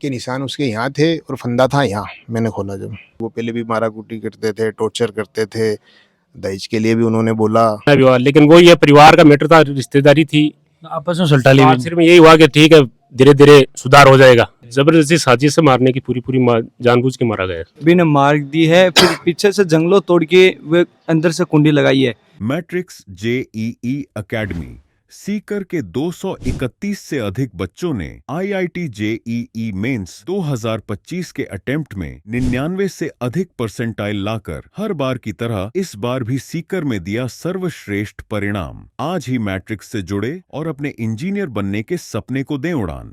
के निशान उसके यहाँ थे और फंदा था यहाँ। मैंने खोला जब, वो पहले भी मारा कुटी करते थे, टॉर्चर करते थे, दहेज के लिए भी उन्होंने बोला। विवाह, लेकिन वो ये परिवार का मैटर था, रिश्तेदारी थी, आपस में सुलटा ली। सिर्फ यही हुआ कि ठीक है धीरे धीरे सुधार हो जाएगा। जबरदस्ती साजिश से मारने की पूरी जानबूझ के मारा गया। भी ने मार दी है, फिर पीछे से जंगलों तोड़ के वे अंदर से कुंडी लगाई है। मैट्रिक्स जेईई एकेडमी सीकर के 231 से अधिक बच्चों ने आईआईटी जेईई मेंस 2025 के अटेम्प्ट में 99 से अधिक परसेंटाइल लाकर हर बार की तरह इस बार भी सीकर में दिया सर्वश्रेष्ठ परिणाम। आज ही मैट्रिक्स से जुड़े और अपने इंजीनियर बनने के सपने को दें उड़ान।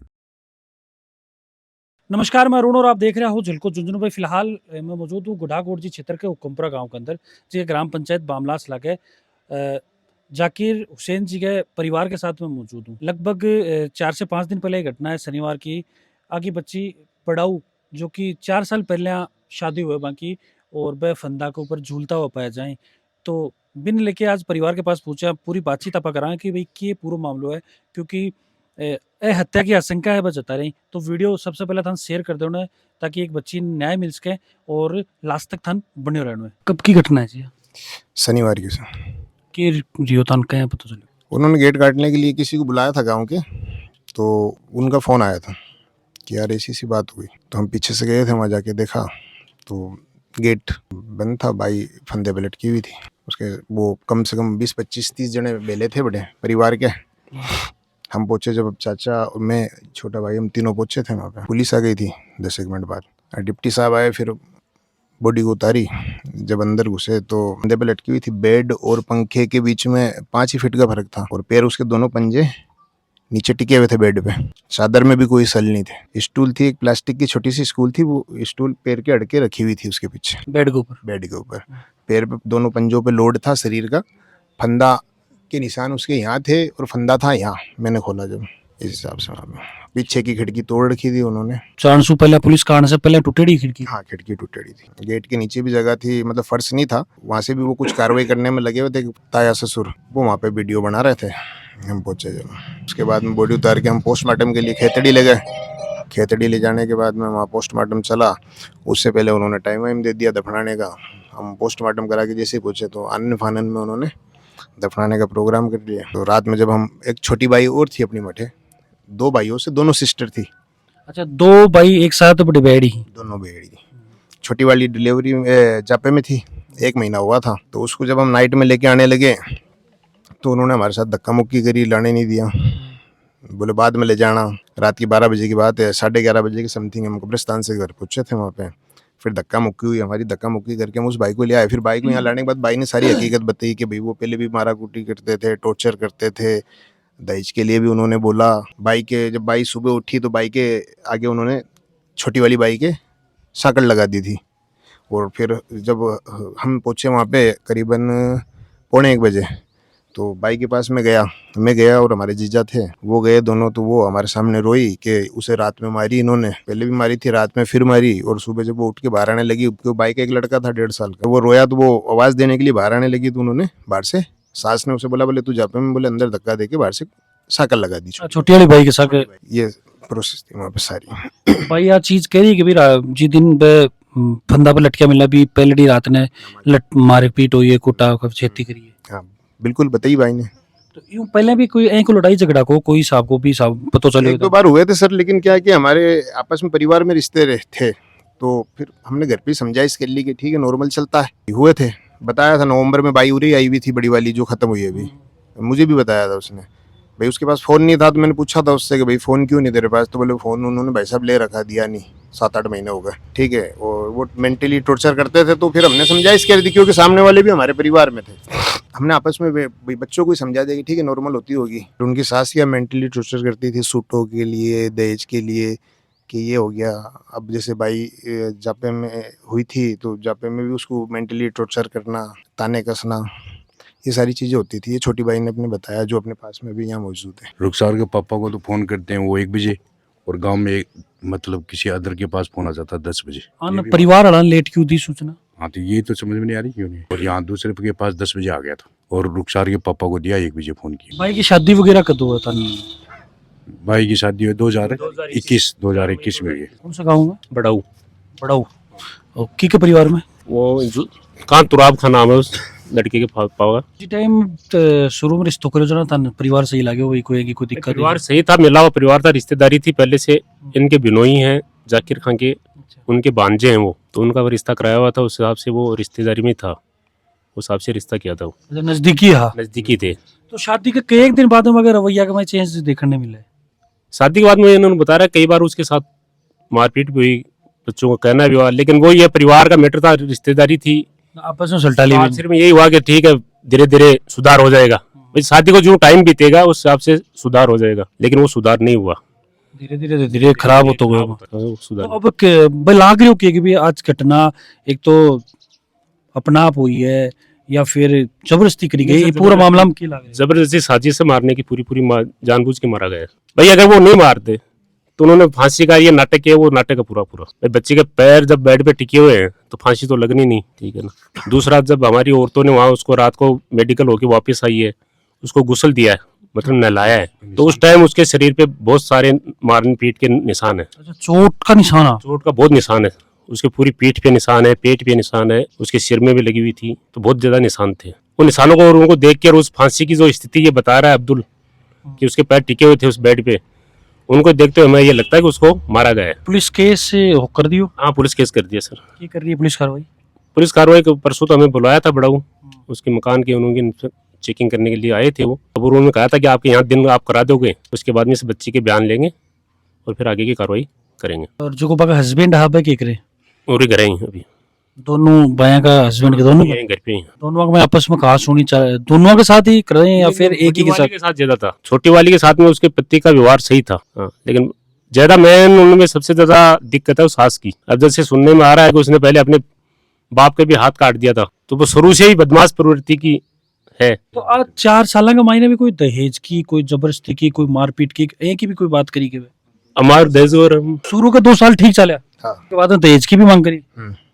नमस्कार, मैं अरुण और आप देख रहे हो झलको झुंझुनू। भाई फिलहाल मैं मौजूद हूँ गुढ़ाकोट क्षेत्र के हुक्मपुरा गांव के अंदर, जी ग्राम पंचायत बामलास लागे जाकिर हुसैन जी के परिवार के साथ मैं मौजूद हूँ। लगभग 4 से 5 दिन पहले घटना है, शनिवार की। आगे बच्ची पड़ाऊ जो कि 4 साल पहले शादी हुए बाकी और वह फंदा के ऊपर झूलता हुआ पाया जाए, तो बिन लेके आज परिवार के पास पूछा, पूरी बातचीत आप करा कि भाई ये पूरा मामलो है, क्योंकि हत्या की आशंका है बस जता रही। तो वीडियो सबसे पहले थान शेयर कर देना ताकि एक बच्ची न्याय मिल सके और लास्ट तक थान बने रहना। कब की घटना है जी? शनिवार की सर। कि जियो थान कहे पता चले? उन्होंने गेट काटने के लिए किसी को बुलाया था गांव के, तो उनका फ़ोन आया था कि यार ऐसी सी बात हुई। तो हम पीछे से गए थे, वहाँ जाके देखा तो गेट बंद था, बाई फंदे पे लटकी हुई थी। उसके वो कम से कम 20-25-30 जने बेले थे बड़े परिवार के। हम पहुंचे जब, चाचा मैं छोटा भाई, हम तीनों पहुंचे थे वहाँ पे। पुलिस आ गई थी 10 एक मिनट बाद। डिप्टी साहब आए, फिर बॉडी को उतारी। जब अंदर घुसे तो कंधे पे लटकी हुई थी। बेड और पंखे के बीच में 5 ही फीट का फर्क था और पैर उसके दोनों पंजे नीचे टिके हुए थे बेड पे। चादर में भी कोई सल नहीं थे। स्टूल थी, एक प्लास्टिक की छोटी सी स्टूल थी, वो स्टूल पैर के अड़के रखी हुई थी उसके पीछे बेड के ऊपर। पैर पे दोनों पंजों पे लोड था शरीर का। फंदा के निशान उसके यहाँ थे और फंदा था यहाँ। मैंने खोला जब, इस हिसाब से वहाँ पे पीछे की खिड़की तोड़ रखी थी उन्होंने। 400 पहले पुलिस का आने से पहले टूटेड़ी खिड़की? हाँ, खिड़की टूटेड़ी थी। गेट के नीचे भी जगह थी, मतलब फर्श नहीं था, वहाँ से भी वो कुछ कार्रवाई करने में लगे हुए थे। ताया ससुर वो वहाँ पे वीडियो बना रहे थे। हम पहुँचे जब, उसके बाद में बॉडी उतार के हम पोस्टमार्टम के लिए खेतड़ी ले गए। खेतड़ी ले जाने के बाद में वहाँ पोस्टमार्टम चला। उससे पहले उन्होंने टाइम वाइम दे दिया दफनाने का। हम पोस्टमार्टम करा के जैसे पूछे तो आनन फानन में उन्होंने दफनाने का प्रोग्राम कर लिया। तो रात में जब हम, एक छोटी बाई और थी अपनी मठे, 2 भाइयों से, दोनों सिस्टर थी। अच्छा, 2 भाई एक साथ बड़ी बेड़ी? दोनों बेड़ी। छोटी वाली डिलीवरी जापे में थी, 1 महीना हुआ था। तो उसको जब हम नाइट में लेके आने लगे तो उन्होंने हमारे साथ धक्का मुक्की करी, लाने नहीं दिया। बोले बाद में ले जाना। रात की 12 बजे की बात है, 11:30 बजे के समथिंग हम कब्रिस्तान से घर पहुंचे थे वहाँ पे। फिर धक्का मुक्की हुई हमारी। धक्का मुक्की करके हम उस भाई को ले आए। फिर भाई को यहाँ लाने के बाद भाई ने सारी हकीकत बताई कि भाई वो पहले भी मारा कुटी करते थे, टॉर्चर करते थे, दहेज के लिए भी उन्होंने बोला। बाई के, जब बाई सुबह उठी तो बाई के आगे उन्होंने, छोटी वाली बाई के, साकड़ लगा दी थी। और फिर जब हम पहुँचे वहाँ पे करीबन 1:45 बजे, तो बाई के पास मैं गया और हमारे जीजा थे, वो गए दोनों। तो वो हमारे सामने रोई कि उसे रात में मारी इन्होंने, पहले भी मारी थी, रात में फिर मारी। और सुबह जब वो उठ के बाहर आने लगी, क्योंकि बाई का एक लड़का था 1.5 साल का, वो रोया तो वो आवाज़ देने के लिए बाहर आने लगी, तो उन्होंने बाहर से, सास ने उसे बोला, बोले तू जापे में, बोले अंदर धक्का देके बाहर से साकल लगा दी। छोटी वाली भाई के साथ ये प्रोसेस थी वहाँ पे सारी। भाई यह चीज कह रही है कि भी जी दिन फंदा पे लटकिया मिला भी पहले रात ने मारे पीट हुई है, कुटा खेती करी है। हाँ बिल्कुल बताई भाई ने। तो यूं पहले भी कोई को लड़ाई झगड़ा को कोई साहब को भी साहब पता चले? 1-2 बार हुए थे सर, लेकिन क्या है कि हमारे आपस में परिवार में रिश्ते थे, तो फिर हमने घर पे समझाइश कर ली कि ठीक है नॉर्मल चलता है। हुए थे, बताया था नवंबर में बाई उरी आई हुई थी, बड़ी वाली जो खत्म हुई है अभी, मुझे भी बताया था उसने। भाई उसके पास फ़ोन नहीं था, तो मैंने पूछा था उससे कि भाई फ़ोन क्यों नहीं तेरे पास? तो बोले फ़ोन उन्होंने भाई साहब ले रखा, दिया नहीं, 7-8 महीने हो गए। ठीक है, और वो मेंटली टॉर्चर करते थे। तो फिर हमने समझाइश कर दी, क्योंकि सामने वाले भी हमारे परिवार में थे। हमने आपस में बच्चों को ही समझा दिया कि ठीक है नॉर्मल होती होगी। उनकी सास या मेंटली टॉर्चर करती थी सूटों के लिए, दहेज के लिए, कि ये हो गया। अब जैसे भाई जापे में हुई थी, तो जापे में भी उसको मेंटली टॉर्चर करना, ताने कसना, ये सारी चीज़ें होती थी। ये छोटी भाई ने अपने बताया, जो अपने पास में भी यहाँ मौजूद है। रुखसार के पापा को तो फ़ोन करते हैं वो 1 बजे, और गांव में मतलब किसी अदर के पास फ़ोन आ जाता है 10 बजे। परिवार वाला लेट क्यों दी सूचना? हाँ, तो ये तो समझ में नहीं आ रही क्यों नहीं। और यहाँ दूसरे के पास 10 बजे आ गया था, और रुखसार के पापा को दिया 1 बजे फ़ोन किया। भाई की शादी वगैरह कब हुआ था? भाई की शादी हुई 2021 में हुई है। कौन सा गाँव में? बड़ाऊ बड़ाऊ। की के परिवार में? वो कान तुराब खान नाम है उस लड़के के पावा। जी टाइम शुरू में रिश्तों करे जो ना तन परिवार सही लागे वही कोई दिक्कत परिवार सही था, मिला हुआ परिवार था, रिश्तेदारी थी पहले से। इनके बिनोई हैं जाकिर खान के, उनके भांजे हैं वो, तो उनका वो रिश्ता कराया हुआ था, उस हिसाब से वो रिश्तेदारी में था, उस हिसाब से रिश्ता किया था वो। नजदीकी है। नजदीकी थे। तो शादी के एक दिन बाद में अगर रवैया का मैं चेंज देखने मिले। शादी के बाद में इन्होंने बता रहा कई बार उसके साथ मारपीट भी हुई, बच्चों को कहना भी हुआ, लेकिन वो ये परिवार का मैटर था, रिश्तेदारी थी, आपस में सल्टा ली। आखिर में यही हुआ कि ठीक है धीरे धीरे सुधार हो जाएगा, भाई शादी को जो टाइम बीतेगा उस हिसाब से सुधार हो जाएगा, लेकिन वो सुधार नहीं हुआ, धीरे खराब होता हुआ सुधार। तो अब भाई लाग रही हो कि भी आज घटना एक तो अपना आप हुई है या फिर जबरदस्ती करी गई, ये पूरा मामला में की लाग रही है? जबरदस्ती साजिश से मारने की पूरी जानबूझ के मारा गया है। भाई अगर वो नहीं मारते तो उन्होंने फांसी का ये नाटक किया, वो नाटक है पूरा भाई बच्चे के पैर जब बेड पे टिके हुए हैं तो फांसी तो लगनी नहीं, ठीक है ना। दूसरा, जब हमारी औरतों ने वहाँ उसको रात को मेडिकल होके वापस आई है, उसको गुस्ल दिया है, मतलब नहलाया है, तो उस टाइम उसके शरीर पे बहुत सारे मारने पीट के निशान है। अच्छा, चोट का निशान? चोट का बहुत निशान है, उसके पूरी पीठ पे निशान है, पेट पे निशान है, उसके सिर में भी लगी हुई थी, तो बहुत ज्यादा निशान थे। उन निशानों को और उनको देख के, उस फांसी की जो स्थिति ये बता रहा है अब्दुल कि उसके पैर टिके हुए थे उस बेड पे, उनको देखते हुए हमें ये लगता है कि उसको मारा गया है। पुलिस केस कर दियो? हाँ, पुलिस केस कर दिया सर। क्या कर रही है पुलिस कार्रवाई? पुलिस कार्रवाई परसों तो हमें बुलाया था बड़ाऊ, उसके मकान के उन्होंने चेकिंग करने के लिए आए थे वो। अब उन्होंने कहा था कि आपके यहाँ दिन आप करा दोगे, उसके बाद में इस बच्ची के बयान लेंगे और फिर आगे की कार्रवाई करेंगे। और जो को हस्बैंड है क्या करे? और ही घर ही अभी दोनों भाइयों का हस्बैंड के दोनों यहीं घर पे ही हैं। दोनों में आपस में कहा सुनी दोनों के साथ ही कर रहे हैं या फिर एक ही के साथ? ज्यादा था, छोटी वाली के साथ में उसके पति का व्यवहार सही था, हाँ, लेकिन ज्यादा मेन उनमें सबसे ज्यादा दिक्कत है उस सास की। अब जैसे सुनने में आ रहा है कि उसने पहले अपने बाप के भी हाथ काट दिया था, तो वो शुरू से ही बदमाश प्रवृत्ति की है। तो आज 4 साल का मायने भी कोई दहेज की, कोई जबरदस्ती की, कोई मारपीट की, एक की भी कोई बात करी के? हमारे दहेज और शुरू के 2 साल ठीक चला, हाँ। उसके बाद में दहेज की भी मांग करी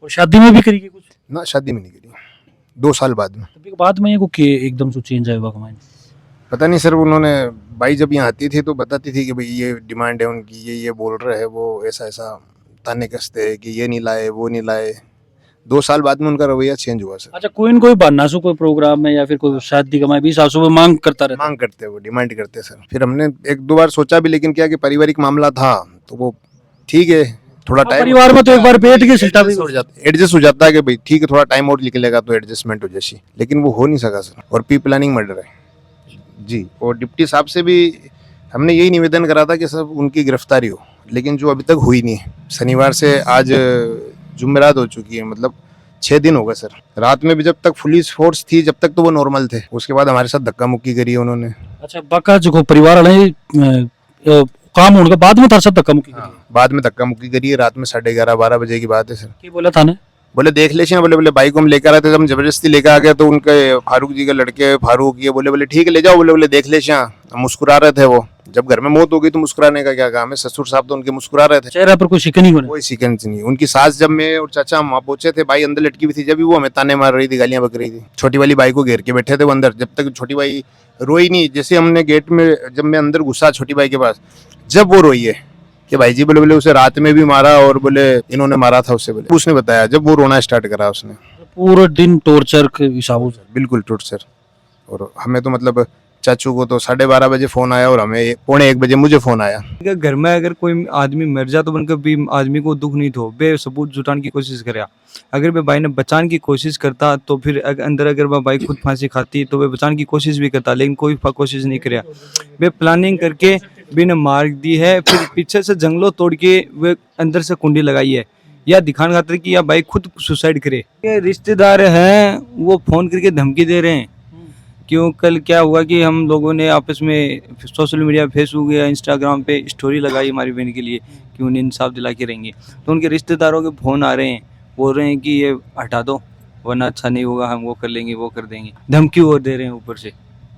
और शादी में भी करी के कुछ ना, शादी में नहीं करी, 2 साल बाद में। तभी के बाद में ये को के एकदम से चेंज आएगा का मायने? पता नहीं सर, उन्होंने भाई जब यहाँ आती थी तो बताती थी कि भाई ये डिमांड है उनकी, ये बोल रहे हैं, वो ऐसा ताने कसते हैं कि ये नहीं लाए वो नहीं लाए। 2 साल बाद में उनका रवैया चेंज हुआ सर। अच्छा, कोई न कोई बहाना से कोई प्रोग्राम में या फिर कोई शादी का भी सासू में मांग करता रहता? मांग करते, वो डिमांड करते सर। फिर हमने 1-2 बार सोचा भी, लेकिन क्या कि पारिवारिक मामला था तो वो ठीक है, थोड़ा टाइम परिवार में तो एक बार बैठ के सिलटा भी एडजस्ट हो जाता है कि भाई ठीक है थोड़ा टाइम और निकलेगा तो एडजस्टमेंट हो जैसी, लेकिन वो हो नहीं सका सर। और प्री प्लानिंग मर्डर है जी। और डिप्टी साहब से भी हमने यही निवेदन करा था कि सब उनकी गिरफ्तारी हो, लेकिन जो अभी तक हुई नहीं। शनिवार से आज जुमेरात हो चुकी है, मतलब 6 दिन हो गए सर। रात में भी जब तक पुलिस फोर्स थी जब तक तो वो नॉर्मल थे, उसके बाद हमारे साथ धक्का मुक्की करी है उन्होंने। अच्छा, बाका जो परिवार वाले काम होने के बाद में साथ धक्का मुक्की करी? बाद में धक्का मुक्की करी है, रात में 11:30-12 बजे की बात है सर। क्या बोला थाने? बोले देख ले, बोले बाइक को हम लेकर आए थे, हम जबरदस्ती लेकर आ गए, तो उनके फारूक जी के लड़के फारूक ये बोले ठीक है ले जाओ, बोले देख ले। मुस्कुरा रहे थे वो, जब घर में मौत हो गई तो मुस्कुराने का क्या काम है। ससुर साहब तो उनके मुस्कुरा रहे थे, चेहरे पर कोई शिकन नहीं बना? कोई शिकन नहीं। उनकी सास, जब मैं और चाचा वहाँ पहुंचे थे, भाई अंदर लटकी हुई थी, जब भी वो हमें ताने मार रही थी, गालियां बक रही थी। छोटी वाली भाई को घेर के बैठे थे वो अंदर, जब तक छोटी भाई रोई नहीं। जैसे हमने गेट में, जब मैं अंदर घुसा छोटी भाई के पास, जब वो रोई है कि भाई जी बोले उसे रात में भी मारा और बोले इन्होंने मारा था उससे, बोले उसने बताया जब वो रोना स्टार्ट करा उसने। पूरा दिन टॉर्चर के हिसाब से? बिल्कुल टॉर्चर। और हमें तो मतलब चाचू को तो 12:30 बजे फोन आया और हमें 1:45 बजे मुझे फोन आया। घर में अगर कोई आदमी मर जा तो बनकर भी आदमी को दुख नहीं थो, बे सबूत जुटाने की कोशिश करे। अगर वे भाई ने बचाने की कोशिश करता तो फिर अंदर अगर वह भाई खुद फांसी खाती तो वे बचाने की कोशिश भी करता, लेकिन कोई कोशिश नहीं करे। वे प्लानिंग करके भी ने मार दी है, फिर पीछे से जंगलों तोड़ के वे अंदर से कुंडी लगाई है, या दिखाने खातर कि या भाई खुद सुसाइड करे। ये रिश्तेदार हैं वो फोन करके धमकी दे रहे हैं। क्यों, कल क्या हुआ कि हम लोगों ने आपस में सोशल मीडिया, फेसबुक या इंस्टाग्राम पे स्टोरी लगाई हमारी बहन के लिए कि उन्हें इंसाफ दिला के रहेंगे, तो उनके रिश्तेदारों के फ़ोन आ रहे हैं, बोल रहे हैं कि ये हटा दो वरना अच्छा नहीं होगा, हम वो कर लेंगे वो कर देंगे, धमकी और दे रहे हैं ऊपर से।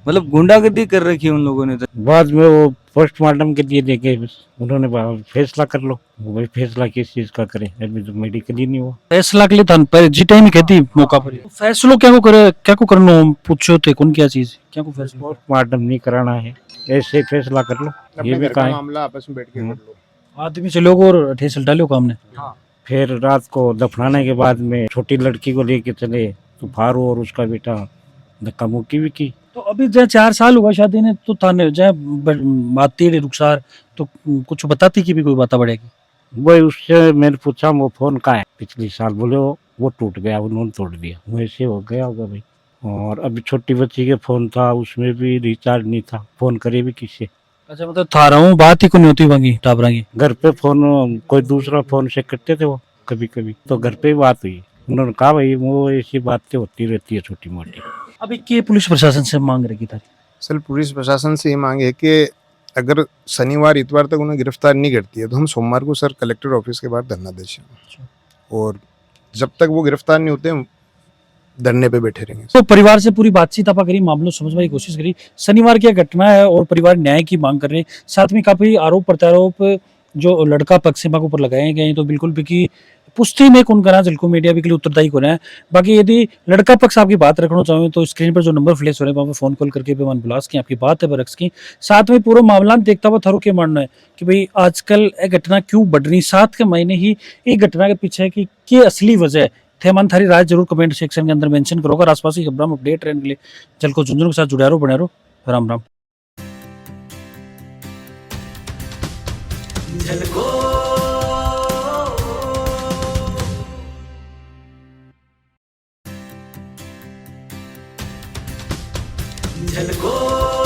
मतलब गुंडागर्दी कर रखी है उन लोगों ने। तो बाद में वो पोस्टमार्टम के लिए लेके उन्होंने फैसला कर लो, वही फैसला किस चीज का करें, अभी तो मेडिकल ही नहीं हुआ। फैसला के लिए थान पर जी टाइम कहती मौका पर फैसलो क्या को करे, क्या को करनो पूछो थे कौन क्या चीज क्या को फैसला पोस्टमार्टम नहीं कराना है, ऐसे ही फैसला कर लो। ये भी कहा मामला आपस में बैठ के कर लो। आदमी से लोग और ठेसल डालो काम ने। फिर रात को दफनाने के बाद में छोटी लड़की को लेके चले तो फारू और उसका बेटा धक्का मुक्की भी की। तो अभी जब 4 साल हुआ शादी ने तो थाने जब बाती रे रुखसार तो कुछ बताती कि भी कोई बात बढ़ेगी। वही उससे मैंने पूछा वो फोन का है, पिछले साल बोले वो टूट गया, उन्होंने तोड़ दिया, वैसे हो गया होगा भाई। और अभी छोटी बच्ची के फोन था, उसमें भी रिचार्ज नहीं था, फोन करे भी किससे। अच्छा मतलब था रहा हूँ बात ही को नहीं होती वहीं टाबरा की। घर पे फोन कोई दूसरा फोन से करते थे वो कभी कभी, तो घर पे ही बात हुई। उन्होंने कहा भाई वो ऐसी बातें होती रहती है छोटी मोटी। अभी के पुलिस प्रशासन से मांग रही थारी? सर पुलिस प्रशासन से ये मांग है कि अगर शनिवार इतवार तक उन्हें गिरफ्तार नहीं करती है तो हम सोमवार को सर कलेक्टर ऑफिस के बाहर धरना देंगे, और जब तक वो गिरफ्तार नहीं होते हम धरने पे बैठे रहेंगे। तो परिवार से पूरी बातचीत आपा करी, मामलों समझने की कोशिश करी। शनिवार की घटना है और परिवार न्याय की मांग कर रहे हैं। साथ में काफी आरोप प्रत्यारोप जो लड़का पक्ष से ऊपर लगाए गए हैं, तो बिल्कुल भी की पुष्टि में कौन करा जलको मीडिया भी के लिए उत्तरदायी हो रहे हैं। बाकी यदि लड़का पक्ष आपकी बात रखना चाहें तो स्क्रीन पर जो नंबर फ्लैश हो रहे हैं वहाँ पे फोन कॉल करके बेमान बुलास की आपकी बात है बरक्स की। साथ में पूरा मामला देखता हुआ थारो के मानना है कि भाई आजकल ये घटना क्यों बढ़ रही, 7 के महीने ही एक घटना के पीछे की असली वजह है। थेमान थारी राय जरूर कमेंट सेक्शन के अंदर मेंशन करो। अगर आसपास की खबरों में अपडेट रहने के लिए जलको झुंझुनू के साथ जुड़े रहो, बने रहो। राम राम। झलको